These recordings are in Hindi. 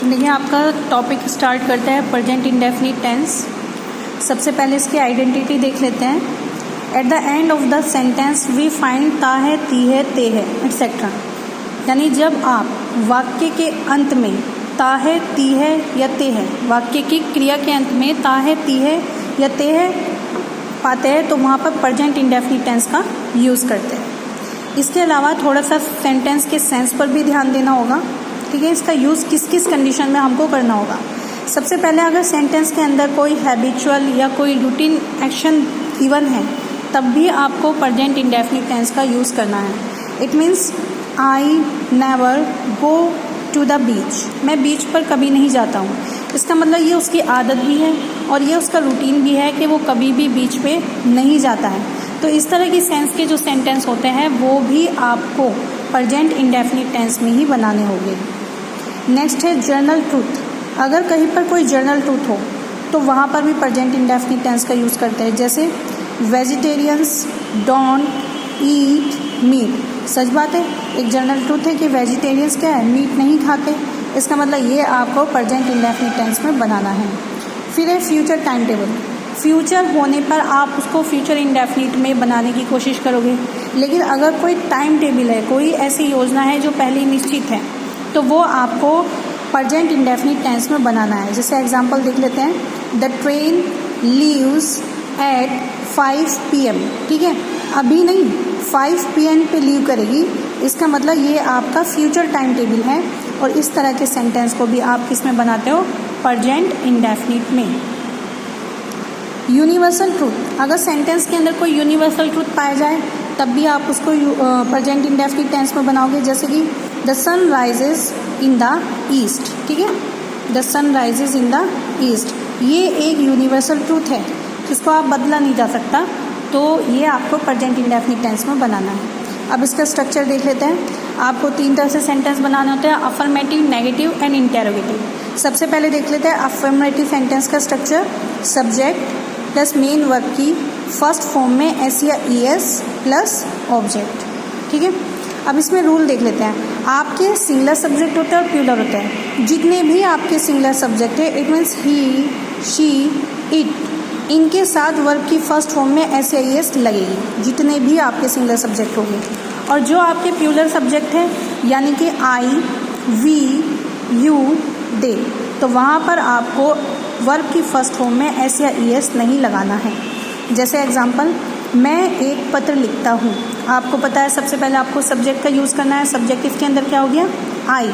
देखिए आपका टॉपिक स्टार्ट करता है प्रेजेंट इंडेफिनिट टेंस। सबसे पहले इसकी आइडेंटिटी देख लेते हैं। At the end of the sentence we find ता है, ती है, ते है एट्सेट्रा। यानी जब आप वाक्य के अंत में ता है, ती है या ते है, वाक्य की क्रिया के अंत में ता है, ती है या ते है पाते हैं तो वहाँ पर प्रेजेंट इंडेफिनिट टेंस का यूज़ करते हैं। इसके अलावा थोड़ा सा सेंटेंस के सेंस पर भी ध्यान देना होगा। ठीक है, इसका यूज़ किस किस कंडीशन में हमको करना होगा। सबसे पहले अगर सेंटेंस के अंदर कोई हैबिचुअल या कोई रूटीन एक्शन गिवन है तब भी आपको प्रेजेंट इंडेफिनिट टेंस का यूज़ करना है। It means I never go to the beach, मैं बीच पर कभी नहीं जाता हूँ। इसका मतलब ये उसकी आदत भी है और ये उसका रूटीन भी है कि वो कभी भी बीच पे नहीं जाता है। तो इस तरह की सेंस के जो सेंटेंस होते हैं वो भी आपको प्रेजेंट इंडेफिनिट टेंस में ही बनाने होंगे। नेक्स्ट है जर्नल ट्रूथ। अगर कहीं पर कोई जर्नल ट्रूथ हो तो वहाँ पर भी प्रेजेंट इंडेफिनिट टेंस का यूज़ करते हैं। जैसे वेजिटेरियंस डोंट ईट मीट। सच बात है, एक जर्नल ट्रूथ है कि वेजिटेरियंस क्या है, मीट नहीं खाते। इसका मतलब ये आपको प्रेजेंट इंडेफिनिट टेंस में बनाना है। फिर है फ्यूचर टाइम टेबल। फ्यूचर होने पर आप उसको फ्यूचर इंडेफिनिट में बनाने की कोशिश करोगे, लेकिन अगर कोई टाइम टेबल है, कोई ऐसी योजना है जो पहले ही निश्चित है, तो वो आपको प्रेजेंट इंडेफिनिट टेंस में बनाना है। जैसे एग्जांपल देख लेते हैं, the train leaves eight 5 PM। ठीक है, अभी नहीं 5 PM पे लीव करेगी। इसका मतलब ये आपका फ्यूचर टाइम टेबल है और इस तरह के सेंटेंस को भी आप किस में बनाते हो, प्रेजेंट इंडेफिनिट में। Universal truth. अगर सेंटेंस के अंदर कोई यूनिवर्सल ट्रूथ पाया जाए तब भी आप उसको प्रेजेंट इंडेफिनिट टेंस में बनाओगे। जैसे कि the sun rises in the east. ठीक है, the sun rises in the east, ये एक यूनिवर्सल ट्रूथ है जिसको आप बदला नहीं जा सकता, तो ये आपको प्रेजेंट इंडेफिनिट टेंस में बनाना है। अब इसका स्ट्रक्चर देख लेते हैं। आपको 3 तरह से सेंटेंस बनाने होते हैं, अफर्मेटिव, नेगेटिव एंड इंटेरोगेटिव। सबसे पहले देख लेते हैं अफर्मेटिव सेंटेंस का structure. Subject plus main verb की फर्स्ट फॉर्म में एस या ES प्लस ऑब्जेक्ट। ठीक है, अब इसमें रूल देख लेते हैं। आपके सिंगुलर सब्जेक्ट होते हैं और प्लूरल होते हैं। जितने भी आपके सिंगुलर सब्जेक्ट है, it means he, she, it, इनके साथ वर्ब की फर्स्ट फॉर्म में एस या ES लगेगी, जितने भी आपके सिंगुलर सब्जेक्ट होंगे। और जो आपके प्लूरल सब्जेक्ट है यानी कि आई, वी, यू, दे, तो वहाँ पर आपको वर्ब की फर्स्ट फॉर्म में एस या ES नहीं लगाना है। जैसे एग्जांपल, मैं एक पत्र लिखता हूँ। आपको पता है सबसे पहले आपको सब्जेक्ट का यूज़ करना है। सब्जेक्ट इसके अंदर क्या हो गया, आई।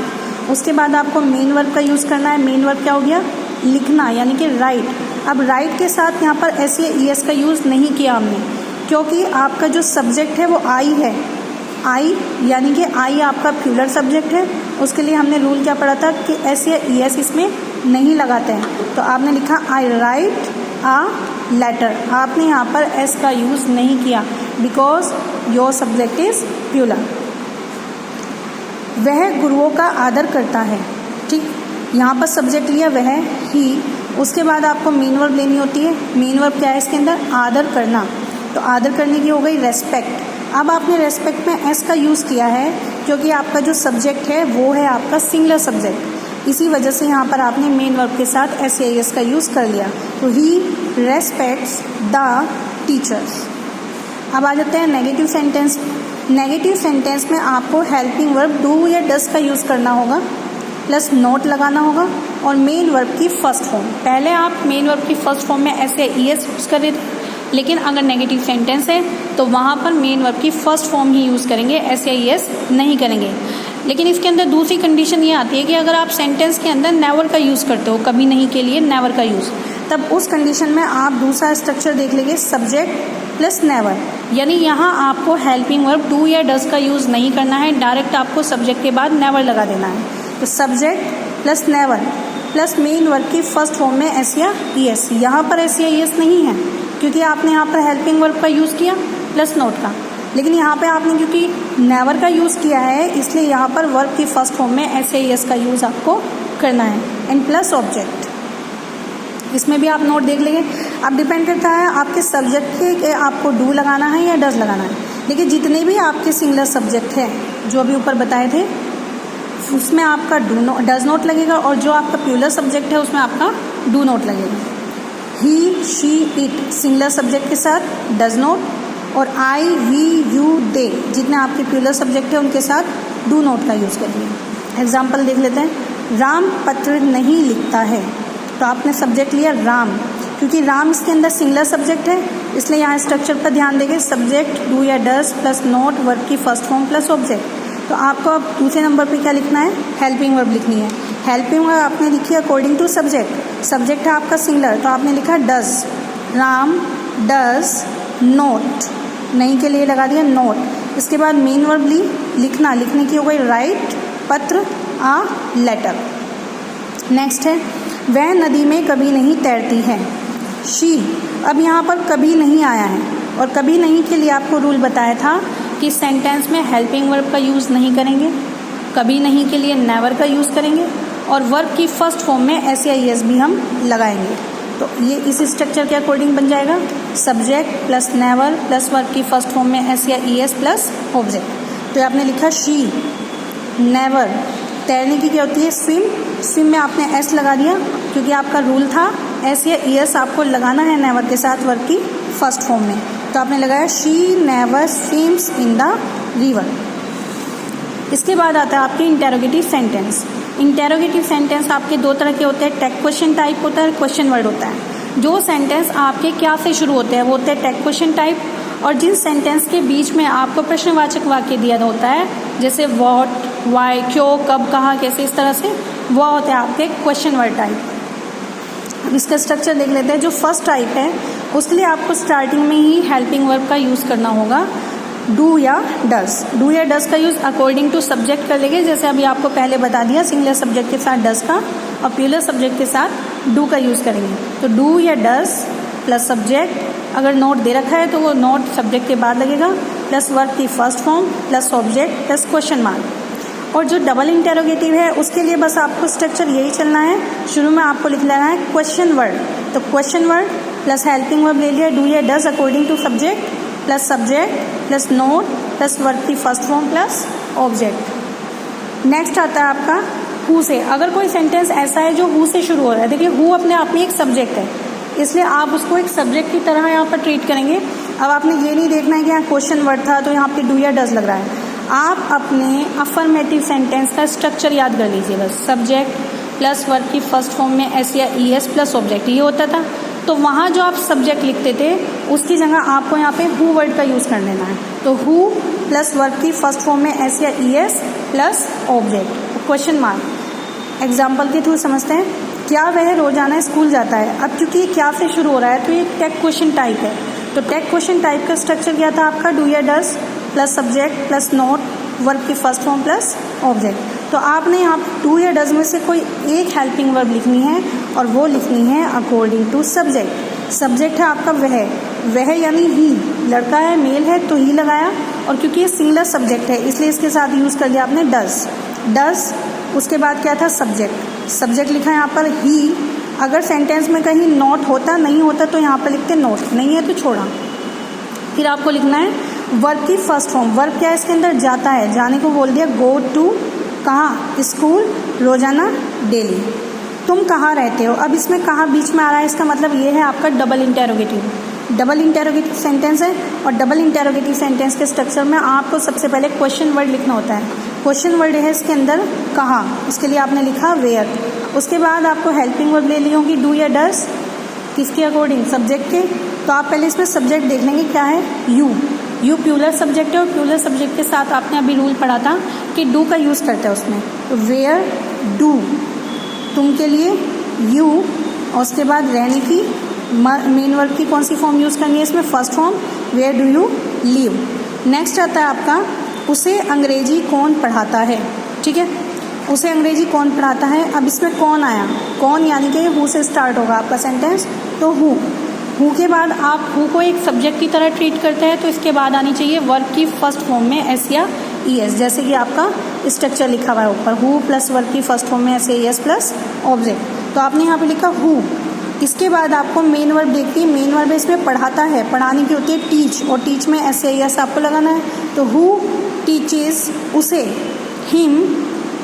उसके बाद आपको मेन वर्ब का यूज़ करना है। मेन वर्ब क्या हो गया, लिखना, यानी कि राइट। अब राइट के साथ यहाँ पर एस या ES का यूज़ नहीं किया हमने, क्योंकि आपका जो सब्जेक्ट है वो आई है। आई यानी कि आई आपका प्लूरल सब्जेक्ट है। उसके लिए हमने रूल क्या पढ़ा था कि एस या ES इसमें नहीं लगाते हैं। तो आपने लिखा आई राइट आ लेटर, आपने यहाँ पर एस का यूज़ नहीं किया because your subject is plural. वह गुरुओं का आदर करता है। ठीक, यहाँ पर सब्जेक्ट लिया वह, ही, उसके बाद आपको मेन वर्ब लेनी होती है। मेन वर्ब क्या है इसके अंदर, आदर करना। तो आदर करने की हो गई रेस्पेक्ट। अब आपने रेस्पेक्ट में एस का यूज़ किया है क्योंकि आपका जो सब्जेक्ट है वो है आपका सिंगुलर सब्जेक्ट। इसी वजह से यहाँ पर आपने मेन वर्ब के साथ एस या ES का यूज़ कर लिया। तो ही रेस्पेक्ट्स द टीचर्स। अब आ जाते हैं नेगेटिव सेंटेंस। नेगेटिव सेंटेंस में आपको हेल्पिंग वर्ब डू या डस का यूज़ करना होगा, प्लस नोट लगाना होगा और मेन वर्ब की फर्स्ट फॉर्म। पहले आप मेन वर्ब की फर्स्ट फॉर्म में एस या ES यूज़ कर रहे थे, लेकिन अगर नेगेटिव सेंटेंस है तो वहाँ पर मेन वर्ब की फर्स्ट फॉर्म ही यूज़ करेंगे, एस या ES नहीं करेंगे। लेकिन इसके अंदर दूसरी कंडीशन ये आती है कि अगर आप सेंटेंस के अंदर नेवर का यूज़ करते हो, कभी नहीं के लिए नेवर का यूज़, तब उस कंडीशन में आप दूसरा स्ट्रक्चर देख लेंगे, सब्जेक्ट प्लस नेवर। यानी यहाँ आपको हेल्पिंग वर्ब डू या डस का यूज़ नहीं करना है, डायरेक्ट आपको सब्जेक्ट के बाद नेवर लगा देना है। तो subject plus never plus main verb की फर्स्ट फॉर्म में एस या ES। यहाँ पर एस या ES नहीं है क्योंकि आपने यहाँ पर हेल्पिंग वर्ब का यूज़ किया प्लस नोट का, लेकिन यहाँ पे आपने क्योंकि नेवर का यूज़ किया है इसलिए यहाँ पर वर्ब की फर्स्ट फॉर्म में एस या ES का यूज़ आपको करना है, एंड प्लस ऑब्जेक्ट। इसमें भी आप नोट देख लेंगे। अब डिपेंड करता है आपके सब्जेक्ट के कि आपको डू लगाना है या डज लगाना है। देखिए जितने भी आपके सिंगुलर सब्जेक्ट हैं जो अभी ऊपर बताए थे, उसमें आपका डज नॉट लगेगा, और जो आपका प्लूरल सब्जेक्ट है उसमें आपका डू नॉट लगेगा। ही, शी, इट सिंगुलर सब्जेक्ट के साथ डज नॉट, और आई, वी, यू, दे जितने आपके प्लूरल सब्जेक्ट है उनके साथ डू नॉट का यूज़ करिए। एग्जाम्पल देख लेते हैं। राम पत्र नहीं लिखता है, तो आपने सब्जेक्ट लिया राम, क्योंकि राम इसके अंदर सिंगुलर सब्जेक्ट है, इसलिए यहाँ स्ट्रक्चर पर ध्यान देंगे। सब्जेक्ट डू या डज प्लस नॉट, वर्ब की फर्स्ट फॉर्म प्लस ऑब्जेक्ट। तो आपको अब दूसरे नंबर पे क्या लिखना है, हेल्पिंग वर्ब लिखनी है। हेल्पिंग वर्ब आपने लिखी अकॉर्डिंग टू सब्जेक्ट। सब्जेक्ट है आपका सिंगुलर, तो आपने लिखा डज। राम डज नोट, नहीं के लिए लगा दिया नोट। इसके बाद मेन वर्ब लिखना, लिखने की हो गई राइट, पत्र, आ लेटर। नेक्स्ट है वह नदी में कभी नहीं तैरती है, शी। अब यहाँ पर कभी नहीं आया है, और कभी नहीं के लिए आपको रूल बताया था कि सेंटेंस में हेल्पिंग वर्ब का यूज़ नहीं करेंगे, कभी नहीं के लिए नेवर का यूज़ करेंगे, और वर्ब की फर्स्ट फॉर्म में एस या एस भी हम लगाएंगे। तो ये इस स्ट्रक्चर के अकॉर्डिंग बन जाएगा subject plus never plus verb की फर्स्ट फॉर्म में एस या एस प्लस ऑब्जेक्ट। तो आपने लिखा शी नेवर। तैरने की क्या होती है, स्विम। स्विम में आपने एस लगा दिया, क्योंकि आपका रूल था एस या एस आपको लगाना है नेवर के साथ वर्ब की फर्स्ट फॉर्म में। तो आपने लगाया she never swims in the river. इसके बाद आता है आपके इंटेरोगेटिव सेंटेंस। इंटेरोगेटिव सेंटेंस आपके दो तरह के होते हैं, टैग क्वेश्चन टाइप होता है, क्वेश्चन वर्ड होता है। जो सेंटेंस आपके क्या से शुरू होते हैं वो होते हैं टैग क्वेश्चन टाइप, और जिन सेंटेंस के बीच में आपको प्रश्नवाचक वाक्य दिया होता है, जैसे व्हाट, व्हाई, क्यों, कब, कहाँ, कैसे, इस तरह से, वह होते हैं आपके क्वेश्चन वर्ड टाइप। अब इसका स्ट्रक्चर देख लेते हैं। जो फर्स्ट टाइप है उसके लिए आपको स्टार्टिंग में ही हेल्पिंग वर्ब का यूज़ करना होगा, डू या डज। डू या डज का यूज़ अकॉर्डिंग टू सब्जेक्ट कर लेंगे, जैसे अभी आपको पहले बता दिया, सिंगुलर सब्जेक्ट के साथ डज का और प्लूरल सब्जेक्ट के साथ डू का यूज़ करेंगे। तो डू या डज प्लस सब्जेक्ट, अगर नोट दे रखा है तो वो नोट सब्जेक्ट के बाद लगेगा, प्लस वर्ब की first form plus object plus question mark. और जो डबल इंटेरोगेटिव है उसके लिए बस आपको स्ट्रक्चर यही चलना है, शुरू में आपको लिख लेना है क्वेश्चन वर्ड। तो question word plus helping verb ले लिया डू या does according to subject plus subject plus not plus verb की first form plus object. Next आता है आपका हु से। अगर कोई सेंटेंस ऐसा है जो हु से शुरू हो रहा है, देखिए हु अपने आप में एक सब्जेक्ट है, इसलिए आप उसको एक सब्जेक्ट की तरह यहाँ पर ट्रीट करेंगे। अब आपने ये नहीं देखना है कि यहाँ क्वेश्चन वर्ड था तो यहाँ पे डू या डज लग रहा है। आप अपने अफर्मेटिव सेंटेंस का स्ट्रक्चर याद कर लीजिए, बस सब्जेक्ट प्लस वर्ब की फर्स्ट फॉर्म में एस या ई एस प्लस ऑब्जेक्ट, ये होता था। तो वहाँ जो आप सब्जेक्ट लिखते थे उसकी जगह आपको यहाँ पे हु वर्ड का यूज़ कर लेना है। तो हु प्लस वर्ब की फर्स्ट फॉर्म में एस या E S plus object question mark. Example के थ्रू समझते हैं। क्या वह रोजाना स्कूल जाता है? अब क्योंकि ये क्या से शुरू हो रहा है तो ये टैग क्वेश्चन टाइप है, तो टैग क्वेश्चन टाइप का स्ट्रक्चर क्या था आपका, डू या does plus subject plus note verb की फर्स्ट फॉर्म प्लस ऑब्जेक्ट। तो आपने यहाँ डू या डज में से कोई एक हेल्पिंग वर्ब लिखनी है और वो लिखनी है अकॉर्डिंग टू सब्जेक्ट। सब्जेक्ट है आपका वह यानी ही, लड़का है मेल है तो ही लगाया, और क्योंकि ये सिंगुलर सब्जेक्ट है इसलिए इसके साथ यूज़ कर दिया आपने डज। उसके बाद क्या था सब्जेक्ट लिखा है यहाँ पर ही। अगर सेंटेंस में कहीं नॉट होता नहीं होता तो यहाँ पर लिखते नोट, नहीं है तो छोड़ा। फिर आपको लिखना है वर्ब की फर्स्ट फॉर्म। वर्ब क्या है इसके अंदर, जाता है, जाने को बोल दिया गो टू, कहाँ, स्कूल, रोजाना, डेली। तुम कहाँ रहते हो? अब इसमें कहाँ बीच में आ रहा है, इसका मतलब ये है आपका डबल इंटेरोगेटिव सेंटेंस है, और डबल इंटेरोगेटिव सेंटेंस के स्ट्रक्चर में आपको सबसे पहले क्वेश्चन वर्ड लिखना होता है। क्वेश्चन वर्ड है इसके अंदर कहाँ, उसके लिए आपने लिखा वेयर। उसके बाद आपको हेल्पिंग वर्ब ले ली होगी डू या डज, किसके अकॉर्डिंग, सब्जेक्ट के। तो आप पहले इसमें सब्जेक्ट देख लेंगे क्या है, यू प्लूरल सब्जेक्ट है, और प्लूरल सब्जेक्ट के साथ आपने अभी रूल पढ़ा था कि डू का यूज़ करते हैं उसमें। तो वेयर डू, तुम के लिए यू, और उसके बाद रहने की मेन वर्ब की कौन सी फॉर्म यूज़ करनी है इसमें, first form, where do you live. Next आता है आपका उसे अंग्रेजी कौन पढ़ाता है, ठीक है, उसे अंग्रेजी कौन पढ़ाता है। अब इसमें कौन आया, कौन यानी कि हु से स्टार्ट होगा आपका सेंटेंस, तो हु के बाद आप हु को एक सब्जेक्ट की तरह ट्रीट करते हैं, तो इसके बाद आनी चाहिए वर्ब की फर्स्ट फॉर्म में एस या ई एस, जैसे कि आपका स्ट्रक्चर लिखा हुआ है ऊपर, हु प्लस वर्ब की फर्स्ट फॉर्म में एस या ई एस प्लस ऑब्जेक्ट। तो आपने यहाँ पे लिखा हु। इसके बाद आपको मेन वर्ब देखती है, मेन वर्ब इसमें पढ़ाता है, पढ़ाने की होती है टीच, और टीच में एस या ई एस आपको लगाना है। तो हु टीचेस उसे, हिम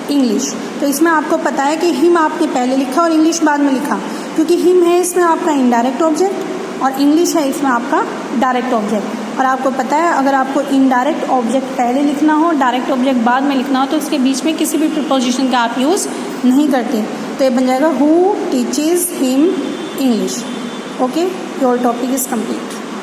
इंग्लिश। तो इसमें आपको पता है कि हिम आपने पहले लिखा और इंग्लिश बाद में लिखा, क्योंकि हिम है इसमें आपका इनडायरेक्ट ऑब्जेक्ट और इंग्लिश है इसमें आपका डायरेक्ट ऑब्जेक्ट। और आपको पता है अगर आपको इनडायरेक्ट ऑब्जेक्ट पहले लिखना हो, डायरेक्ट ऑब्जेक्ट बाद में लिखना हो, तो इसके बीच में किसी भी प्रीपोजिशन का आप यूज़ नहीं करते। तो ये बन जाएगा who teaches him English. Okay, your topic is complete.